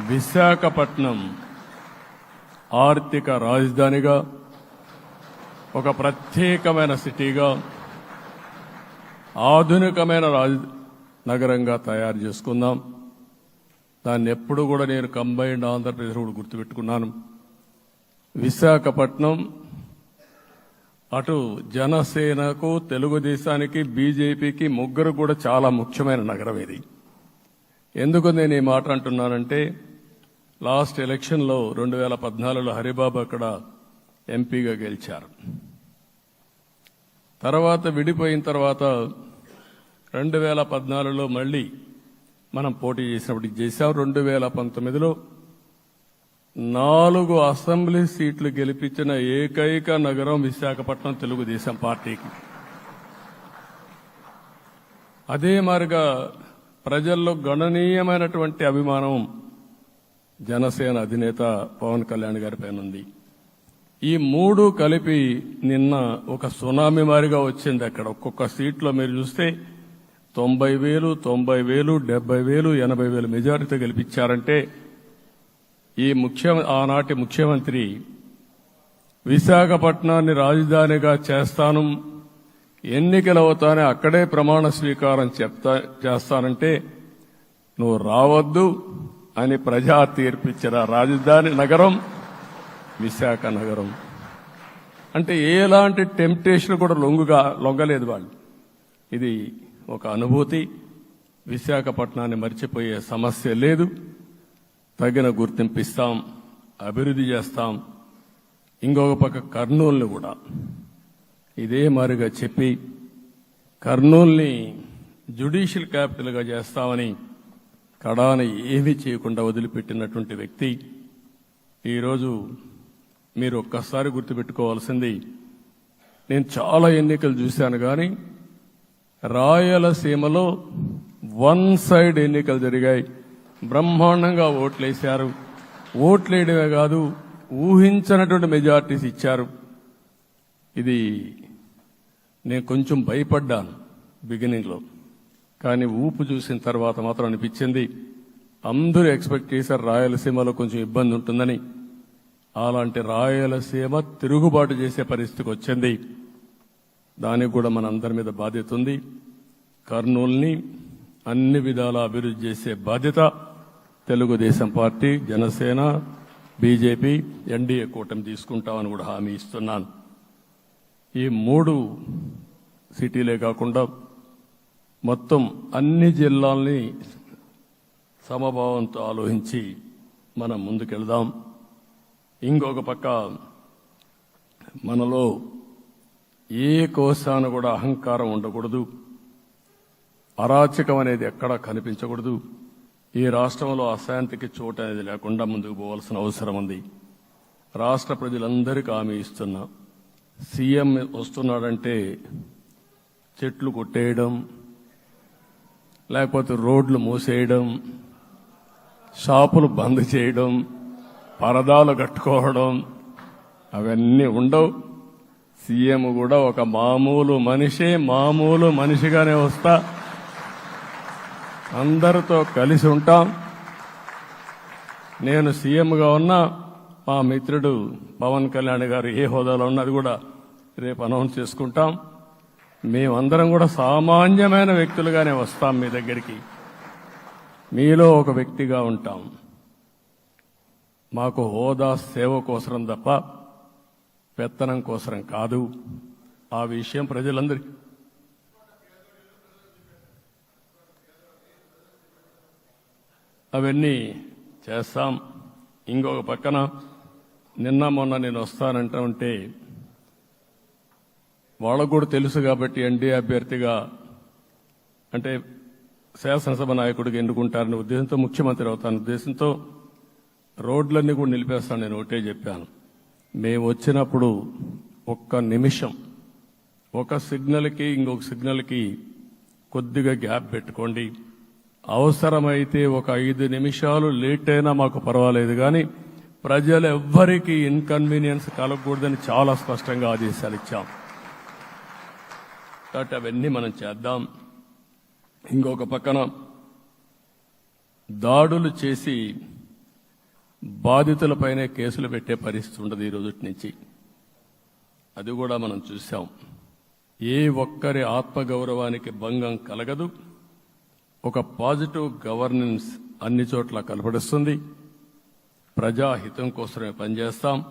విశాఖపట్నం ఆర్థిక రాజధానిగా ఒక ప్రత్యేకమైన సిటీగా ఆధునికమైన నగరంగా తయారు చేసుకుందాం. దాన్ని ఎప్పుడు కూడా నేను కంబైన్డ్ ఆంధ్రప్రదేశ్ కూడా గుర్తుపెట్టుకున్నాను. విశాఖపట్నం అటు జనసేనకు, తెలుగుదేశానికి, బీజేపీకి ముగ్గురు కూడా చాలా ముఖ్యమైన నగరం ఇది. ఎందుకు నేను ఈ మాట అంటున్నానంటే, లాస్ట్ ఎలక్షన్లో 2014లో హరిబాబు అక్కడ ఎంపీగా గెలిచారు. తర్వాత విడిపోయిన తర్వాత 2014లో మళ్లీ మనం పోటీ చేసినప్పుడు చేశాం. 2019లో 4 అసెంబ్లీ సీట్లు గెలిపించిన ఏకైక నగరం విశాఖపట్నం తెలుగుదేశం పార్టీకి. అదే మాదిరిగా ప్రజల్లో గణనీయమైనటువంటి అభిమానం జనసేన అధినేత పవన్ కళ్యాణ్ గారి పైన ఉంది. ఈ 3 కలిపి నిన్న ఒక సునామీ మారిగా వచ్చింది. అక్కడ ఒక్కొక్క సీట్లో మీరు చూస్తే 90,000, 90,000, 70,000, 80,000 మెజారిటీతో గెలిపించారంటే ఆనాటి ముఖ్యమంత్రి విశాఖపట్నాన్ని రాజధానిగా చేస్తాను, ఎన్నికలు అవుతానే అక్కడే ప్రమాణ స్వీకారం చేస్తానంటే నువ్వు రావద్దు అని ప్రజా తీర్పిచ్చిన రాజధాని నగరం విశాఖ నగరం. అంటే ఎలాంటి టెంప్టేషన్ కూడా లొంగలేదు వాళ్ళు. ఇది ఒక అనుభూతి. విశాఖపట్నాన్ని మర్చిపోయే సమస్య లేదు. తగిన గుర్తింపిస్తాం, అభివృద్ధి చేస్తాం. ఇంకొక పక్క కర్నూలుని కూడా ఇదే మారిగా చెప్పి కర్నూలుని జ్యుడిషియల్ క్యాపిటల్గా చేస్తామని కడాన ఏమీ చేయకుండా వదిలిపెట్టినటువంటి వ్యక్తి. ఈరోజు మీరు ఒక్కసారి గుర్తుపెట్టుకోవాల్సింది, నేను చాలా ఎన్నికలు చూశాను కానీ రాయలసీమలో 1 సైడ్ ఎన్నికలు జరిగాయి. బ్రహ్మాండంగా ఓట్లేశారు. ఓట్లేయడమే కాదు, ఊహించినటువంటి మెజార్టీస్ ఇచ్చారు. ఇది నేను కొంచెం భయపడ్డాను బిగినింగ్లో, కానీ ఊపు చూసిన తర్వాత మాత్రం అనిపించింది అందరూ ఎక్స్పెక్ట్ చేశారు రాయలసీమలో కొంచెం ఇబ్బంది ఉంటుందని. అలాంటి రాయలసీమ తిరుగుబాటు చేసే పరిస్థితికి వచ్చింది. దానికి కూడా మన అందరి మీద బాధ్యత ఉంది. కర్నూలుని అన్ని విధాల అభివృద్ధి చేసే బాధ్యత Telugu Desam party, Janasena, BJP, NDA కూటమి తీసుకుంటామని కూడా హామీ ఇస్తున్నాను. ఈ 3 సిటీలే కాకుండా మొత్తం అన్ని జిల్లాల్ని సమభావంతో ఆలోచించి మనం ముందుకెళ్దాం. ఇంకొక పక్క మనలో ఏ కోశాన కూడా అహంకారం ఉండకూడదు, అరాచకం అనేది ఎక్కడా కనిపించకూడదు. ఈ రాష్ట్రంలో అశాంతికి చోటు అనేది లేకుండా ముందుకు పోవాల్సిన అవసరం ఉంది. రాష్ట్ర ప్రజలందరికీ హామీ ఇస్తున్నా, సీఎం వస్తున్నాడంటే చెట్లు కొట్టేయడం, లేకపోతే రోడ్లు మూసేయడం, షాపులు బంద్ చేయడం, పరదాలు కట్టుకోవడం అవన్నీ ఉండవు. సీఎం కూడా ఒక మామూలు మనిషిగానే వస్తా, అందరితో కలిసి ఉంటాం. నేను సీఎంగా ఉన్నా మా మిత్రుడు పవన్ కళ్యాణ్ గారు ఏ హోదాలో ఉన్నది కూడా రేపు అనౌన్స్ చేసుకుంటాం. మేమందరం కూడా సామాన్యమైన వ్యక్తులుగానే వస్తాం మీ దగ్గరికి. మీలో ఒక వ్యక్తిగా ఉంటాం. మాకు హోదా సేవ కోసరం తప్ప పెత్తనం కోసరం కాదు. ఆ విషయం ప్రజలందరికీ అవన్నీ చేస్తాం. ఇంకొక పక్కన నిన్న మొన్న నేను వస్తానంటా ఉంటే వాళ్ళకు కూడా తెలుసు కాబట్టి ఎన్డీఏ అభ్యర్థిగా అంటే శాసనసభ నాయకుడిగా ఎన్నుకుంటారనే ఉద్దేశంతో, ముఖ్యమంత్రి అవుతాను ఉద్దేశంతో రోడ్లన్నీ కూడా నిలిపేస్తాను. నేను ఒకటే చెప్పాను, మేము వచ్చినప్పుడు ఒక్క నిమిషం ఒక సిగ్నల్కి ఇంకొక సిగ్నల్కి కొద్దిగా గ్యాప్ పెట్టుకోండి. అవసరమైతే ఒక 5 నిమిషాలు లేట్ అయినా మాకు పర్వాలేదు, కానీ ప్రజలు ఎవ్వరికీ ఇన్కన్వీనియన్స్ కలగకూడదని చాలా స్పష్టంగా ఆదేశాలు ఇచ్చాం. కాబట్టి అవన్నీ మనం చేద్దాం. ఇంకొక పక్కన దాడులు చేసి బాధితులపైనే కేసులు పెట్టే పరిస్థితి ఉండదు ఈ రోజు నుంచి. అది కూడా మనం చూశాం. ఏ ఒక్కరి ఆత్మగౌరవానికి భంగం కలగదు. ఒక పాజిటివ్ గవర్నెన్స్ అన్ని చోట్ల కనపడుస్తుంది. ప్రజాహితం కోసమే పనిచేస్తాం.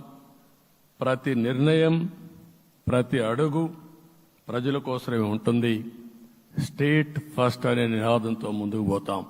ప్రతి నిర్ణయం, ప్రతి అడుగు ప్రజల కోసమే ఉంటుంది. స్టేట్ ఫస్ట్ అనే నినాదంతో ముందుకు పోతాం.